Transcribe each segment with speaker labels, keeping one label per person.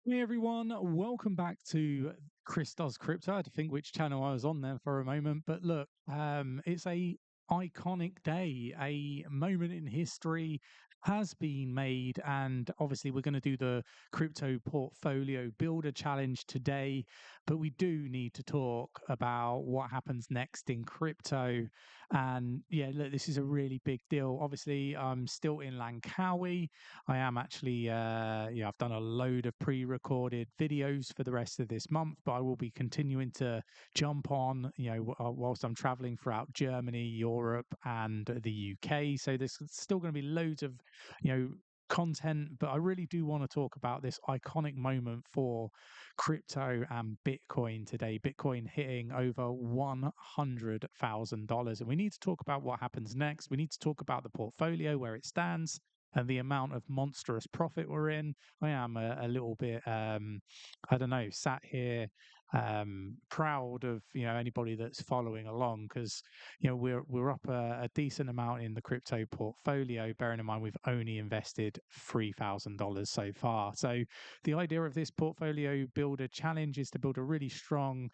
Speaker 1: Hey everyone, welcome back to Chris Does Crypto. I had to think which channel I was on there for a moment, but look, it's a iconic day, a moment in history has been made, and obviously we're going to do the crypto portfolio builder challenge today, but we do need to talk about what happens next in crypto. And yeah, look, this is a really big deal. Obviously, I'm still in Langkawi. I am actually, I've done a load of pre-recorded videos for the rest of this month, but I will be continuing to jump on, whilst I'm traveling throughout Germany, Europe, and the UK. So there's still going to be loads of, content, but I really do want to talk about this iconic moment for crypto and Bitcoin today. Bitcoin hitting over $100,000. And we need to talk about what happens next. We need to talk about the portfolio, where it stands, and the amount of monstrous profit we're in. I am a little bit, I don't know, sat here proud of anybody that's following along, because we're up a decent amount in the crypto portfolio. Bearing in mind we've only invested $3,000 so far. So the idea of this portfolio builder challenge is to build a really strong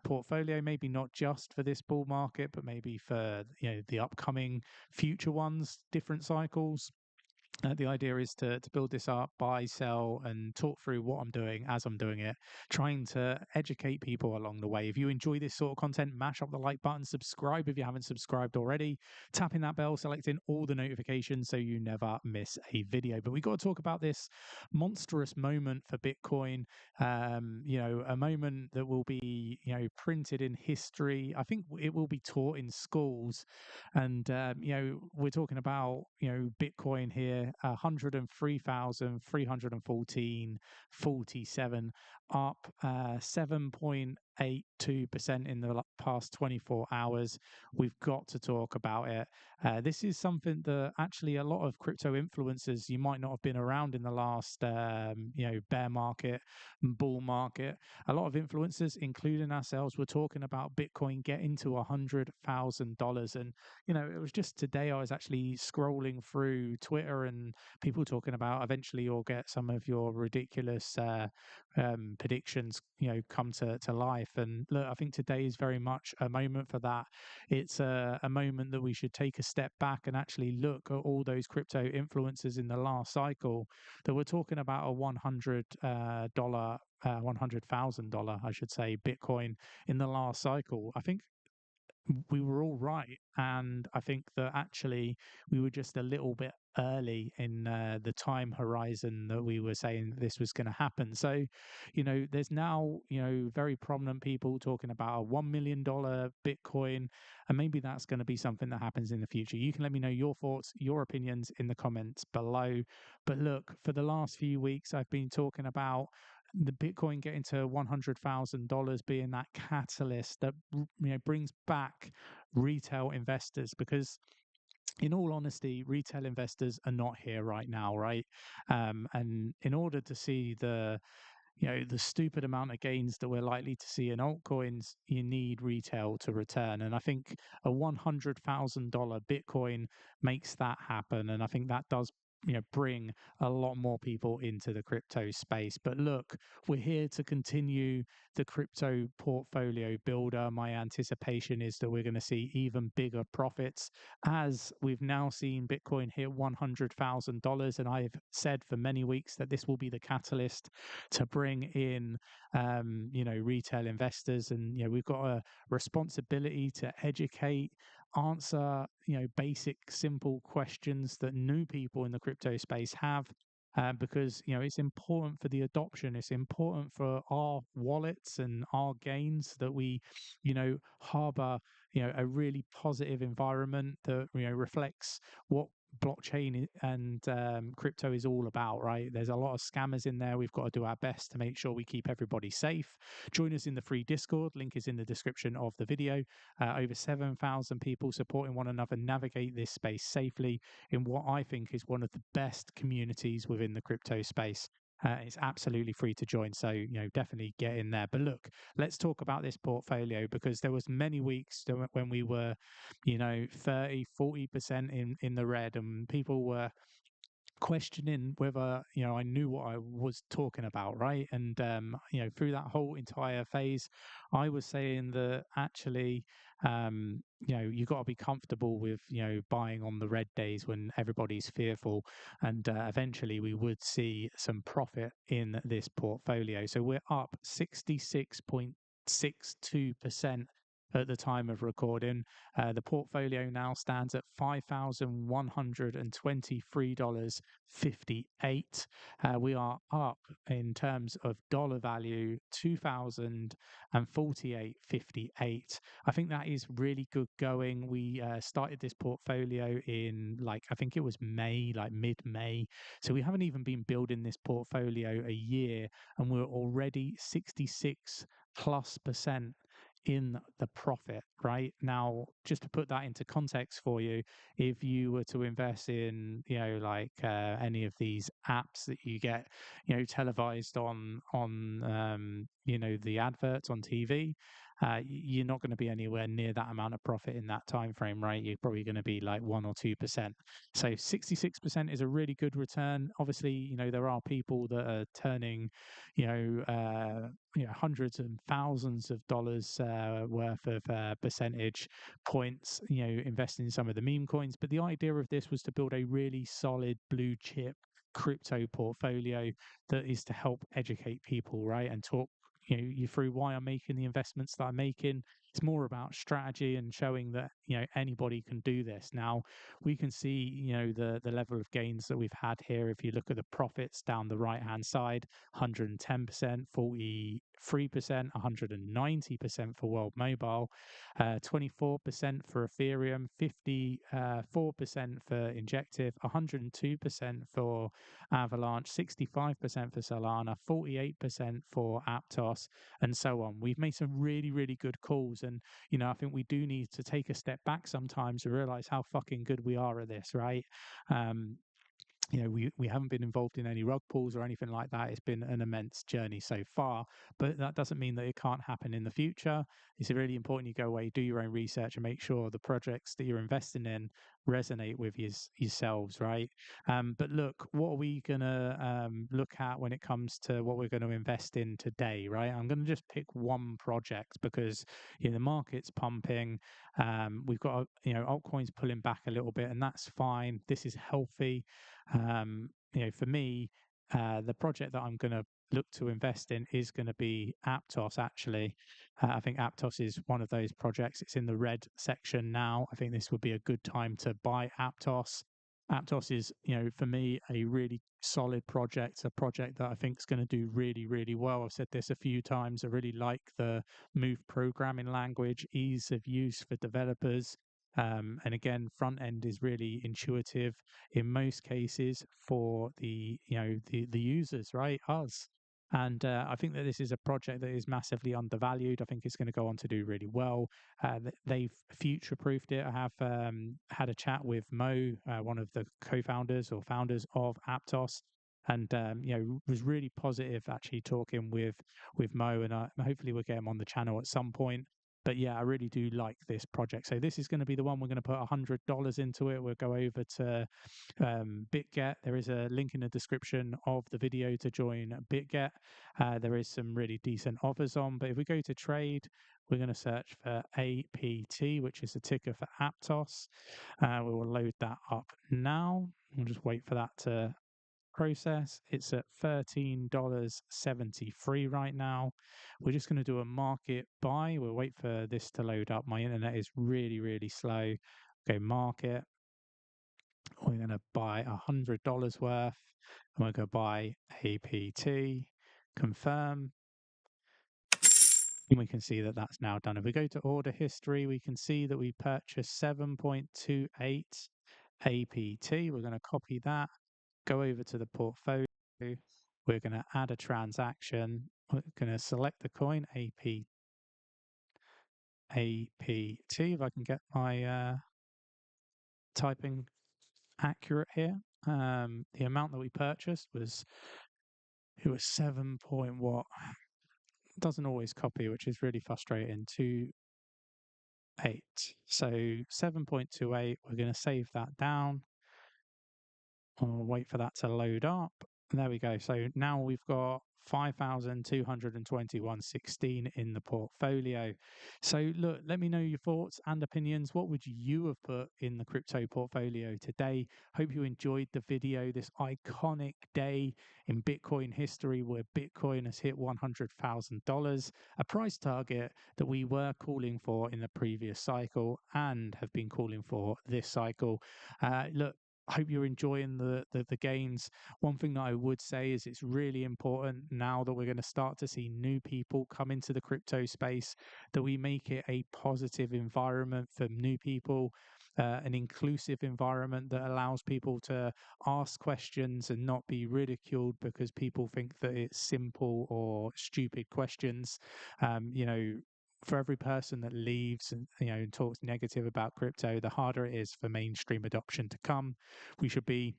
Speaker 1: portfolio, maybe not just for this bull market, but maybe for the upcoming future ones, different cycles. The idea is to build this up, buy, sell, and talk through what I'm doing as I'm doing it, trying to educate people along the way. If you enjoy this sort of content, mash up the like button, subscribe if you haven't subscribed already, tapping that bell, selecting all the notifications so you never miss a video. But we got to talk about this monstrous moment for Bitcoin, a moment that will be, printed in history. I think it will be taught in schools. And we're talking about Bitcoin here, 103,314.47, up 7.82% in the past 24 hours. We've got to talk about it. This is something that actually a lot of crypto influencers, you might not have been around in the last bear market, bull market. A lot of influencers, including ourselves, were talking about Bitcoin getting to $100,000. And it was just today I was actually scrolling through Twitter and people talking about eventually you'll get some of your ridiculous predictions, come to life. And look, I think today is very much a moment for that. It's a moment that we should take a step back and actually look at all those crypto influencers in the last cycle that were talking about a $100,000, I should say, Bitcoin in the last cycle. I think we were all right. And I think that actually we were just a little bit early in the time horizon that we were saying this was going to happen. So, there's now, very prominent people talking about a $1 million Bitcoin, and maybe that's going to be something that happens in the future. You can let me know your thoughts, your opinions in the comments below. But look, for the last few weeks, I've been talking about the Bitcoin getting to $100,000 being that catalyst that brings back retail investors, because in all honesty, retail investors are not here right now, right? And in order to see the stupid amount of gains that we're likely to see in altcoins, you need retail to return. And I think a $100,000 Bitcoin makes that happen. And I think that does bring a lot more people into the crypto space. But look, we're here to continue the crypto portfolio builder. My anticipation is that we're going to see even bigger profits, as we've now seen Bitcoin hit $100,000. And I've said for many weeks that this will be the catalyst to bring in retail investors. And we've got a responsibility to educate, answer basic simple questions that new people in the crypto space have, because it's important for the adoption. It's important for our wallets and our gains that we harbor a really positive environment that reflects what blockchain and crypto is all about, right? There's a lot of scammers in there. We've got to do our best to make sure we keep everybody safe. Join us in the free Discord. Link is in the description of the video. Over 7,000 people supporting one another navigate this space safely in what I think is one of the best communities within the crypto space. It's absolutely free to join, so definitely get in there. But look, let's talk about this portfolio, because there was many weeks when we were 30-40% in the red, and people were questioning whether I knew what I was talking about, right? And through that whole entire phase, I was saying that actually, you got to be comfortable with buying on the red days when everybody's fearful, and eventually we would see some profit in this portfolio. So we're up 66.62% at the time of recording. The portfolio now stands at $5,123.58. We are up in terms of dollar value, 2,048.58. I think that is really good going. We started this portfolio in I think it was May, like mid-May. So we haven't even been building this portfolio a year, and we're already 66+% in the profit. Right now, just to put that into context for you, if you were to invest in any of these apps that you get televised on the adverts on TV, you're not going to be anywhere near that amount of profit in that time frame, right? You're probably going to be like 1 or 2%. So 66% is a really good return. Obviously, there are people that are turning hundreds and thousands of dollars worth of percentage points, investing in some of the meme coins. But the idea of this was to build a really solid blue chip crypto portfolio that is to help educate people, right? And talk you through why I'm making the investments that I'm making. It's more about strategy and showing that anybody can do this. Now we can see the level of gains that we've had here. If you look at the profits down the right hand side, 110%, 43%, 190% for World Mobile, 24% for Ethereum, 54% for Injective, 102% for Avalanche, 65% for Solana, 48% for Aptos, and so on. We've made some really, really good calls. And, I think we do need to take a step back sometimes to realize how fucking good we are at this, right? We haven't been involved in any rug pulls or anything like that. It's been an immense journey so far, but that doesn't mean that it can't happen in the future. It's really important you go away, do your own research, and make sure the projects that you're investing in resonate with yourselves, right? But look, what are we going to look at when it comes to what we're going to invest in today, right? I'm going to just pick one project because the market's pumping. We've got altcoins pulling back a little bit, and that's fine. This is healthy. For me, the project that I'm going to look to invest in is going to be Aptos, actually. I think Aptos is one of those projects. It's in the red section now. I think this would be a good time to buy Aptos. Aptos is, for me, a really solid project, a project that I think is going to do really, really well. I've said this a few times. I really like the Move programming language, ease of use for developers. And again, front end is really intuitive in most cases for the users, right? Us. And I think that this is a project that is massively undervalued. I think it's going to go on to do really well. They've future-proofed it. I have had a chat with 𝗲, one of the co-founders or founders of Aptos, and was really positive actually talking with 𝗲, and hopefully we'll get him on the channel at some point. But yeah, I really do like this project. So this is going to be the one we're going to put $100 into it. We'll go over to 𝗕𝗘𝗪𝗏. There is a link in the description of the video to join 𝗕𝗘𝗪𝗏. There is some really decent offers on. But if we go to trade, we're going to search for APT, which is the ticker for Aptos. We will load that up now. We'll just wait for that to process. It's at $13.73 right now. We're just going to do a market buy. We'll wait for this to load up. My internet is really, really slow. Go market. We're going to buy $100 worth. And we're going to buy APT. Confirm. And we can see that that's now done. If we go to order history, we can see that we purchased 7.28 APT. We're going to copy that. Go over to the portfolio. We're going to add a transaction. We're going to select the coin APT. If I can get my typing accurate here. The amount that we purchased was 7 point what? Doesn't always copy, which is really frustrating. 2.8. So 7.28. We're going to save that down. I'll wait for that to load up. There we go. So now we've got 5,221.16 in the portfolio. So look, let me know your thoughts and opinions. What would you have put in the crypto portfolio today? Hope you enjoyed the video, this iconic day in Bitcoin history where Bitcoin has hit $100,000, a price target that we were calling for in the previous cycle and have been calling for this cycle. Look, I hope you're enjoying the gains. One thing that I would say is it's really important now that we're going to start to see new people come into the crypto space that we make it a positive environment for new people, an inclusive environment that allows people to ask questions and not be ridiculed because people think that it's simple or stupid questions. You know, for every person that leaves and and talks negative about crypto, the harder it is for mainstream adoption to come. We should be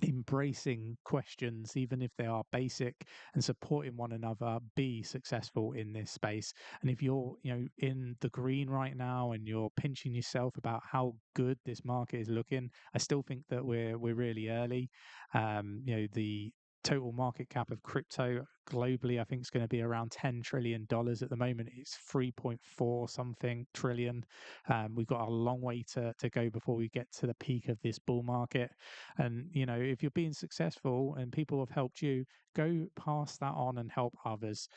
Speaker 1: embracing questions, even if they are basic, and supporting one another, be successful in this space. And if you're, in the green right now and you're pinching yourself about how good this market is looking, I still think that we're really early. The total market cap of crypto globally, I think, is going to be around $10 trillion at the moment. It's 3.4 something trillion. We've got a long way to go before we get to the peak of this bull market. And, if you're being successful and people have helped you, go pass that on and help others.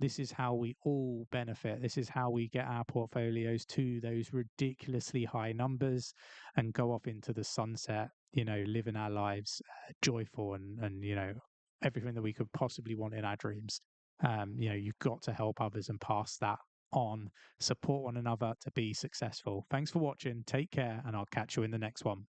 Speaker 1: This is how we all benefit. This is how we get our portfolios to those ridiculously high numbers and go off into the sunset, living our lives joyful and, everything that we could possibly want in our dreams. You've got to help others and pass that on, support one another to be successful. Thanks for watching. Take care, and I'll catch you in the next one.